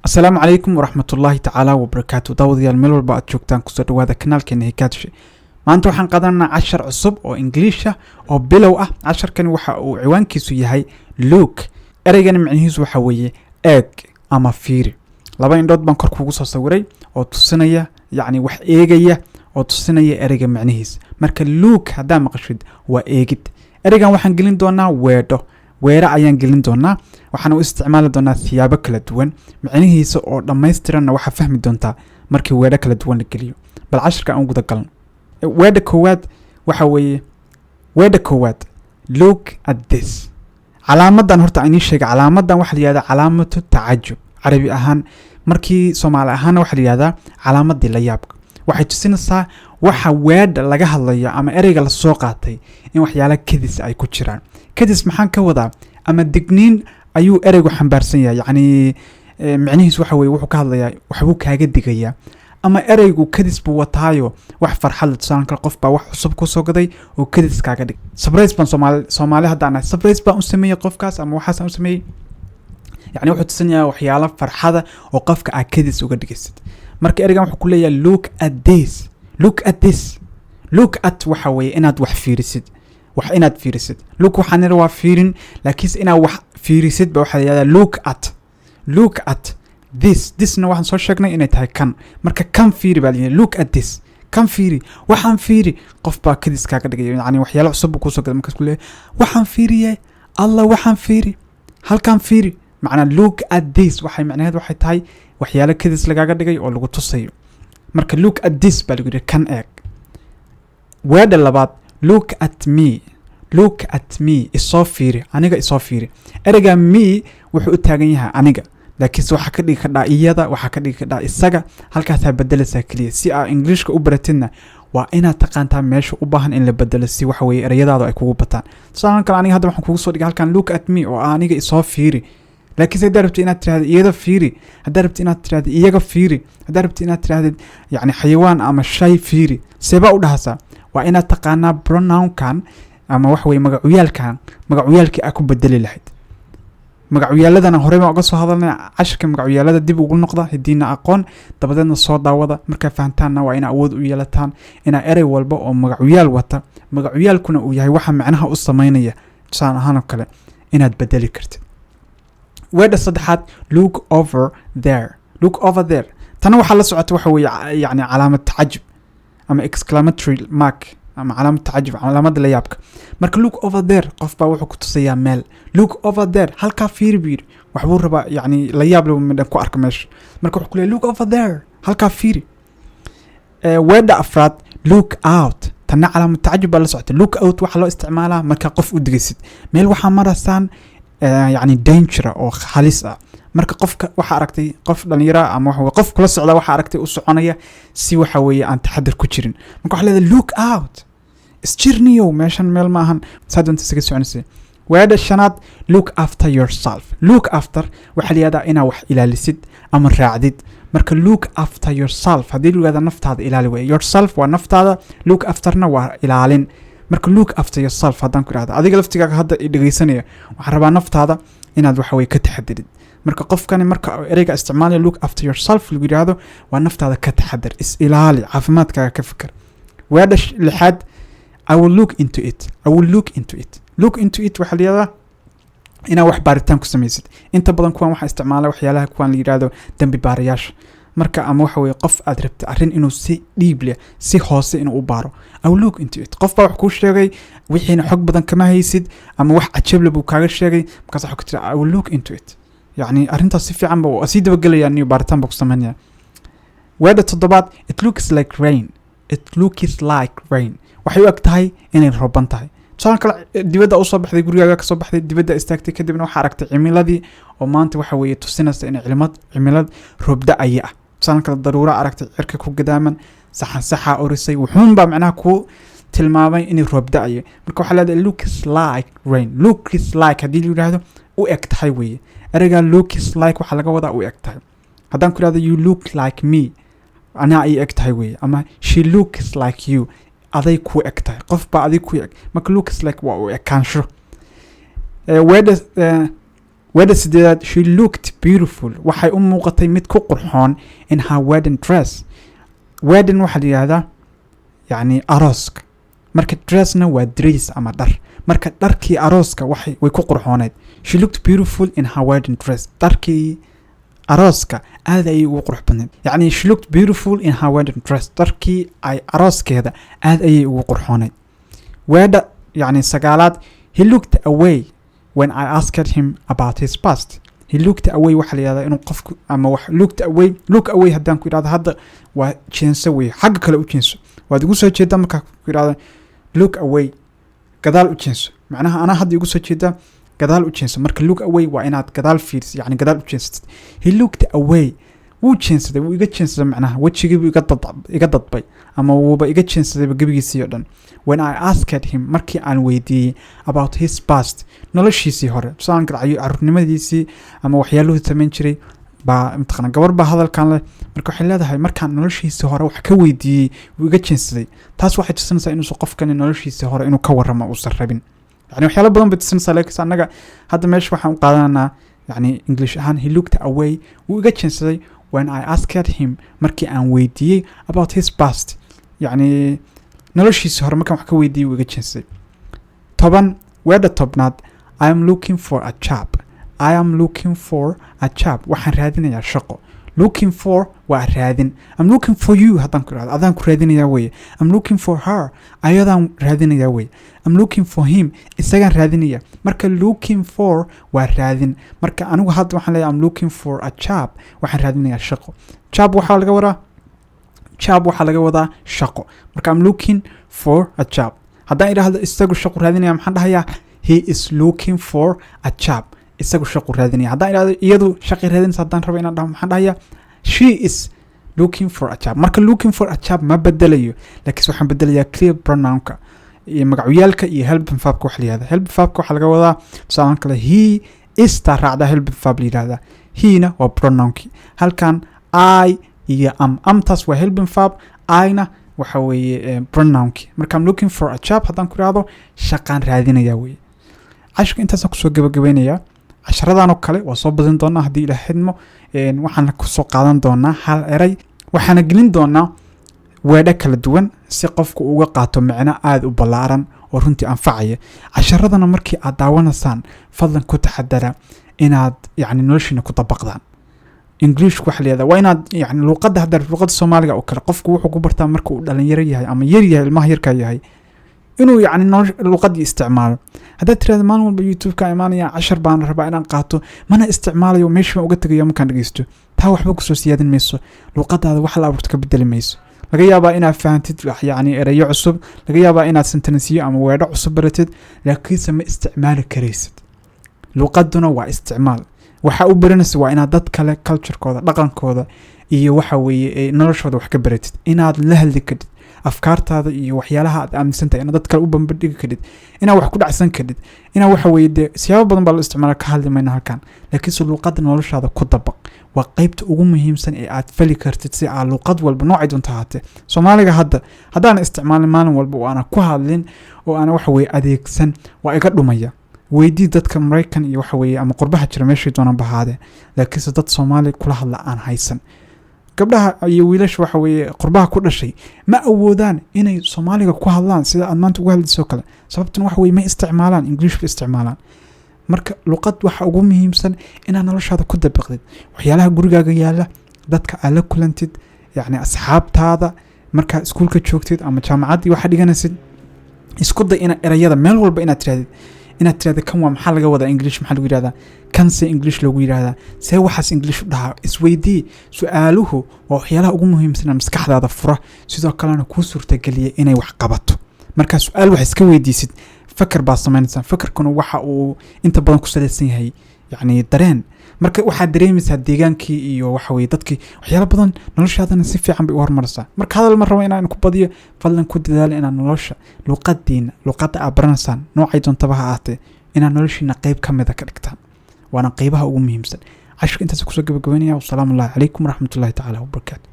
السلام عليكم ورحمة الله تعالى وبركاته. داوديال meel walba aad joogtaan kusoo dhawaada kanaalkeena Hikaadshi. maanta waxaan qaadanaa 10 cusub oo English ah oo bilow ah. 10kan waxa uu ciwaankiisu yahay look. ereygan macnihiisu waxa weeye eeg ama fiiri. laba indhood baan kor kugu soo sawiray oo tusinaya wax eegaya oo tusinaya ereyga macnihiisa. marka look hadaa maqashid waa eegid. ereygan waxaan gelin doonaa weera ayaan gelin doonaa. waxaan u isticmaali doonaa siyaabo kala duwan. macnihiisa oo dhameystiran waxa fahmi doontaa markii weera kala duwan la geliyo. bal 10ka aan guda galno. weeda koowaad look at this. calaamadan horta aan sheegay calaamadan waxa la yiraahdaa calaamatu tacajub. carabi ahaan markii Soomaali ahaan waxa la yiraahdaa calaamadii la yaabka. waxay tusinaysaa waxa weeda laga hadlayo ama ereyga la soo qaatay in waxyaalo kadis ay ku jiraan. kadis maxaan ka wadaa ama digniin ayuu ereygu xambaarsan yahay. macnihiisu waxa weeye wuxuu ka hadlayaa waxbuu kaaga digayaa ama ereygu kadis buu wataayo wax farxad leh. tusaan kale qof baa wax cusub ku soo gaday oo kadis kaaga dhig. surprise baan Soomaali hadaan surprise baan u sameeyay qofkaas ama waxaas aan u sameeyay. wuxuu tusinayaa waxyaalo farxada oo qofka aad kadis uga dhigaysid. marka ereygan wuxuu ku leeyahay look at this. look at waxa weeye inaad wax fiirisid. inaad fiirisid. look waxaan waa fiirin laakiin inaad wax fiirisid ba waxa la yiraahdaa look at this na waxaan soo sheegnay inay tahay kan. marka kan fiiri baa leeyahay look at this. kan fiiri waxaan fiiri qof baa kadis kaaga dhigay waxyaalo cusub ku soo gaday markaas ku leeyahay waxaan fiiriyay Allah waxaan fiiri halkan fiiri. macna look at this waxay macnaheedu waxay tahay waxyaalo kadis lagaaga dhigay oo lagu tusayo. marka look at this baa lagu yiraahdaa kan eeg. weeda labaad look at me isoo fiiri aniga isoo fiiri. ereyga me wuxuu u taagan yahay aniga laakiin waxa ka dhigi kadhaa iyada waxa ka dhigi kadhaa isaga halkaas bedelaysaa kaliya. si aad Englishka u baratidna waa inaad taqaantaa meesha u baahan in la bedelo si waxa weeye ereyadaadu ay kugu bataan. tusaan kale aniga hadda waxaan kugu soo dhigay halkan look at me oo aniga isoo fiiri. laakiin si darabti inaad tiraahdo iyada fiiri darabti inaad tiraahdo iyaga fiiri darabti inaad tiraahdo xayawaan ama shay fiiri seeba u dhahaysaa. waa inaad taqaanaa pronoun-kan ama wax weeye magacyaalkii aad ku bedeli lahayd. magacyaaladana hore baan uga soo hadalnay 10ka magacyaalada dib ugu noqda hadiina aqoon dabadeedna soo daawada. marka fahantaanna waa ina awood u yeelataan ina erey walba oo magacyaal wata magacyaalkuna uu yahay waxa macnaha u sameynaya tusaan ahaan kale inaad bedeli kartid. weeda saddexaad look over there. tan waxa la socota waxa weeye calaamad tacajub ama exclamatory mark ama calaamad tacajub calaamad la yaabka. marka look over there qof baa wuxuu ku tusayaa meel. look over there halka fiiri biir waxbuu rabaa la yaab leh midaan ku arka meesha. marka wuxuu ku leeyahay look over there halka fiiri. weeda afraad look out. tan calaamad tacajub baa la socota. look out waxa loo isticmaalaa marka qof u digaysid meel waxa marasaan danger oo halis ah. marka qofka waxa aragtay qof dhalinyaro ama qof kula socda waxa aragtay u soconaya si waxa weeye aan taxadar ku jirin. marka waxa leedahay look out isjirniyo meeshan meel ma ahan saadanta isaga soconaysa. weeda shanaad look after yourself. look after waxa leeyahay inaad wax ilaalisid ama raacdid. marka look after yourself hadii lugaada naftaada ilaali way. yourself waa naftaada look afterna waa ilaalin. marka look after yourself hadaan ku raado adiga laftigaaga hadda dhageysanaya waxa rabaa naftaada inaad waxa weeye ka taxadirid. marka qofkani marka ereyga isticmaalayo look after yourself lagu yiraahdo waa naftaada ka taxadar is ilaali caafimaadkaaga ka fikir. weeda lixaad I will look into it waxa la yiraahdaa inaad wax baaritaan ku sameysid. inta badan kuwan waxa isticmaala waxyaalaha kuwan la yiraahdo dambi baarayaasha. marka ama waxa weeye qof aad rabto arrin inuu si dhiib leh si hoose inuu u baaro I will look into it. qof baa wax ku sheegay wixiina xog badan kama haysid ama wax cajab leh buu kaaga sheegay markaas waxa ku tiri I will look into it. arrintaas si fiican baa si daba galaya inuu baaritaan ba ku sameeyaa. weeda toddobaad it looks like rain. waxay u eg tahay inay rooban tahay. tusaan kale dibadda u soo baxday gurigaaga ka soo baxday dibadda istaagtay kadibna waxa aragtay cimiladii oo maanta waxa weeye tusinaysa in cimilad roobda ay ah. tusaan kale daruura aragtay cirka ku gadaaman saxa orisay wuxuun baa macnaha ku tilmaamay in roobda ay. marka waxa leedahay looks like rain. hadii la yiraahdo u eg tahay weeye. ereyga looks like waxa laga wadaa u eg tahay. hadaan ku yiraahdo you look like me ana ay eg tahay weeye ama she looks like you aday ku eg tahay qof baa aday ku eg. marka looks like waa u ekaansho. weedha sideedaad she looked beautiful waxay u muuqatay mid ku qurxoon in her wedding dress. wedding waxaa la yidhahdaa yacni arooska, marka dressna waa dress ama dhar, marka dharkii arooska way ku qurxooneed. she looked beautiful in her wedding dress, dharkii arooska aad ayay ugu qurux badneed. yacni she looked beautiful in her wedding dress, dharkii ay arooskeeda aad ayay ugu qurxooneed. weedha yacni sagaalaad he looked away when I asked him about his past. he looked away waxa la yiraahdaa inuu qofku ama wax look away haddaan ku yiraahdo hadda waa jeenso way xagga kale u jeenso, waad igu soo jeedaa marka ku yiraahdo look away gadaal u jeenso, macnaha ana hadda igu soo jeedaa gadaal u jeenso, marka look away waa inaad gadaal fiiriso yacni gadaal u jeensatid. he looked away wuu jeensaday, wuu iga jeensaday, macnaha wejigiibu iga dadbay ama wuuba iga jeensadayba gebigiisii oo dhan. when I asked him markii aan weydiiyey about his past noloshiisii hore, tusaalan garacyo carruurnimadiisii ama waxyaaluhu samayn jiray baa imtixaan gabar baa hadalkan leh, marka waxay leedahay markaan noloshiisii hore wax ka weydiiyey wuu iga jeensaday. taas waxay tusinaysaa inuusan qofkani noloshiisii hore inuu ka warramo uusan rabin, yacni waxyaalo badan bay tusinaysaa. laakiin annaga hadda meesha waxaan u qaadananaa yacni English ahaan he looked away wuu iga jeensaday when I asked him markii aan weydiiyey about his past, yacni noloshiisii hore markaan wax ka weydiiyey wuu iga jeensaday. 10 weedha tobnaad I am looking for a job. I am looking for a job, waxaan raadinayaa shaqo. looking for waa raadin. I'm looking for you haddaan ku yiraahdo adaan ku raadinayaa weeye. I'm looking for her ayadaan raadinayaa weeye. I'm looking for him isagaan raadinaya, marka looking for waa raadin. marka anigu hadda waxaan leeyahay I'm looking for a job, waxaan raadinayaa shaqo. job waxaa laga wadaa shaqo, marka I'm looking for a job. haddaan idhaahdo isagu shaqo raadinaya maxaan dhahayaa he is looking for a job, isagu shaqo raadinaya. haddaan idhaahdo iyadu shaqo raadinaysa haddaan rabo inaan dhaho maxaan dhahayaa she is looking for a job. marka looking for a job ma bedelayo, laakiin waxaan bedelayaa clear pronounka iyo magacyaalka iyo helping verbka waxa la yiraahdaa. helping verbka waxa laga wadaa tusaalan kale he is ta raacda helping verb la yiraahdaa, he-na waa pronounki, halkan I iyo taas waa helping verb, I-na waxa weeye pronounki. marka I'm looking for a job haddaan ku yiraahdo shaqaan raadinayaa weeye. cashka intaasaan kusoo gabagabeynayaa. casharadan oo kale waa soo badin doonaa haddii ila xidmo, waxaan kusoo qaadan doonaa hal eray, waxaana gelin doonaa weedho kala duwan si qofku uga qaato macno aad u ballaaran oo runtii anfacaya. casharadana markii aad daawanaysaan fadlan ku taxadara inaad yacni noloshiina ku dabaqdaan. Englishku waxa la yiraahdaa waa inaad yacni luqadda Soomaaliga oo kale qofku wuxuu ku bartaa marka uu dhalinyaro yahay ama yar yahay, ilmaha yarka yahay inuu yacni luqadii isticmaalo. haddaad tiraahdo maalin walba YouTube-ka imaanaya cashar baan rabaa inaan qaato mana isticmaalayo meesha baan uga tegayo markaan dhegeysto, taa waxba kusoo siyaadin mayso, luqadaada wax la abuurto ka bedeli mayso. laga yaabaa inaad fahantid yacni erayo cusub, laga yaabaa inaad sentensiyo ama weedho cusub baratid, laakiinse ma isticmaali karaysid. luqaduna waa isticmaal, waxa u baranaysa waa inaad dad kale culture-kooda, dhaqankooda iyo waxa weeye noloshooda wax ka baratid, inaad la hadli kadid afkaartaada iyo waxyaalaha aad aaminsantahay, inaad dad kale u bandhigi kadid, inaad wax ku dhacsan kadid, inaad waxa weeye dee siyaabo badan baa loo isticmaala ka hadli mayna halkan, laakiinse luqadda noloshaada ku dabaq waa qaybta ugu muhiimsan ee aad fali kartid si aad luqad walba noocay doonto ahaatee. Soomaaliga haddaan isticmaalin maalin walba oo aan ku hadlin oo aan waxa weeye adeegsan waa iga dhumaya. weydii dadka Mareykan iyo waxa weeye ama qurbaha jira meeshay doonaan bahaade, laakiinse dad Soomaali kula hadla aan haysan. gabdhaha iyo wiilasha waxa weeye qurbaha ku dhashay ma awoodaan inay Soomaaliga ku hadlaan sida aad maanta uga hadlayso kale, sababtuna waxa weeye ma isticmaalaan English ba isticmaalaan. marka luqad waxa ugu muhiimsan inaad noloshaada ku dabaqdid, waxyaalaha gurigaaga yaala, dadka aad la kulantid, yacni asxaabtaada marka iskuulka joogtid ama jaamacadii waxa dhiganaysid, isku day ina erayada meel walba inaad tiraahdo kan waa maxaa laga wadaa English, maxaa lagu yiraahdaa kan se English loogu yiraahdaa, see waxaas English u dhahaa. isweydii su'aaluhu waa waxyaalaha ugu muhiimsan maskaxdaada fura, sidoo kalena kuu suurtageliya inay wax qabato. marka su'aal wax iska weydiisid fakar baa samaynaysaa, fakarkuna waxa uu inta badan ku salaysan yahay yacni dareen. marka waxaad dareemaysaa deegaankii iyo waxa weeye dadkii waxyaalo badan noloshaadana si fiican bay u horumaraysaa. marka hadal ma rabo inaan ku badiyo, fadlan ku dadaalo inaad nolosha luqadda aad baranaysaan noocay doontaba ha ahaatee inaad noloshiina qayb ka mida ka dhigtaan, waana qaybaha ugu muhiimsan. cashirka intaas kusoo gabagabeynaya. wasalaamu calaykum waraxmatullaahi tacaala wabarakaatu.